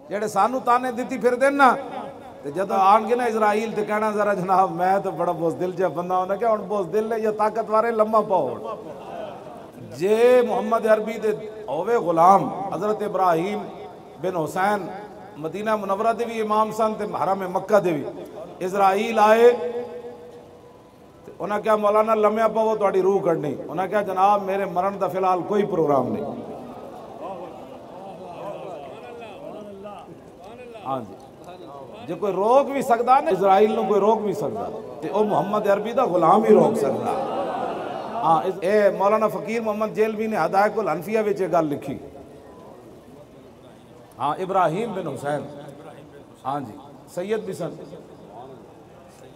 जेड़े सानू ताने दिती फिर देन ना ते जब आनगे ना इजराइल ते कहना जरा जनाब मैं तो बड़ा बुज़दिल जिहा बंदा उन्हें क्या हुण बुज़दिल है या ताकतवर लम्मा पाओ जे मुहम्मद अरबी दे होवे गुलाम हजरत इब्राहिम बिन हुसैन मदीना मुनव्वरा दे भी इमाम सन ते हरम मक्का दे भी इजराइल आए उन्हें क्या मौलाना लम्या पाओ तुहाडी रूह कढ़नी उन्हें क्या जनाब मेरे मरण का फिलहाल कोई प्रोग्राम नहीं। हाँ जी जो कोई रोक भी सकता ना इजराइल को कोई रोक भी सकता तो वह मुहम्मद अरबी का गुलाम ही रोक सकता। हाँ ये मौलाना फकीर मोहम्मद जेलवी ने हदायतुल हनफिया में गल लिखी। हाँ इब्राहिम बिन हुसैन हाँ जी सैयद भी सन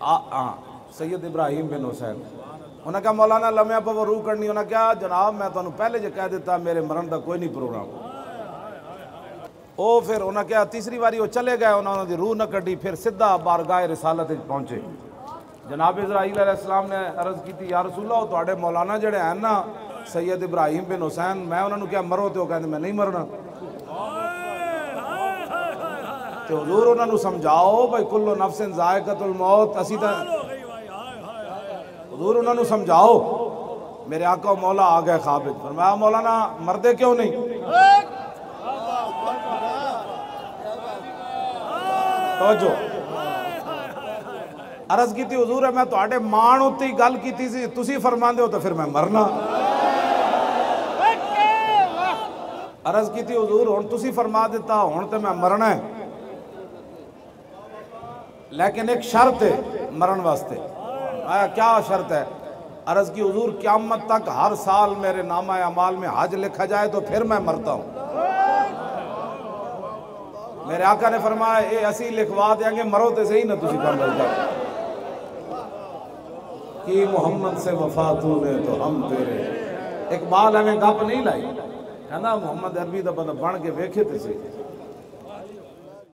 हाँ सैयद इब्राहिम बिन हुसैन उन्हें क्या मौलाना लम्या पर वो रूह करनी उन्हें क्या जनाब मैं तुम्हें पहले जो कह दिता मेरे मरण का कोई नहीं प्रोग्राम वो फिर उन्हें क्या तीसरी बारी वो चले गए उन्होंने रूह न कढ़ी फिर सीधा बारगाह रिसालत पहुंचे। जनाब इजराइल अलैहिस्सलाम ने अर्ज की या रसूलल्लाह तुहाडे मौलाना जड़े हैं ना सैयद इब्राहिम बिन हुसैन मैं उन्होंने क्या मरो तो कहते मैं नहीं मरना तो हुजूर उन्होंने समझाओ भाई कुल्लु नफ्सिन ज़ायक़तुल मौत असी तो हुजूर उन्होंने समझाओ मेरे आका मौला आ गए ख्वाब फरमाया मौलाना मरदे क्यों नहीं तो अर्ज की हुजूर है मैं तुहाडे मान उत्ते ही गल की सी तुसी फरमांदे हो तो फिर मैं मरना अर्ज की हुजूर हुण तुसी फरमा दिता हुण तो मैं मरना है लेकिन एक शर्त है मरण वास्ते आया क्या शर्त है अर्ज की हुजूर क़यामत तक हर साल मेरे नामा अमाल में हज लिखा जाए तो फिर मैं मरता हूँ। मेरे आका ने फरमाया ये असी लिखवा देंगे मरो तो सही ना तुसी कर मिल जाओ कि मोहम्मद से वफा तूने तो हम तेरे इकबाल हमें गप नहीं लाई कहना मोहम्मद अरबी का बंदा बन के वेखे तो सही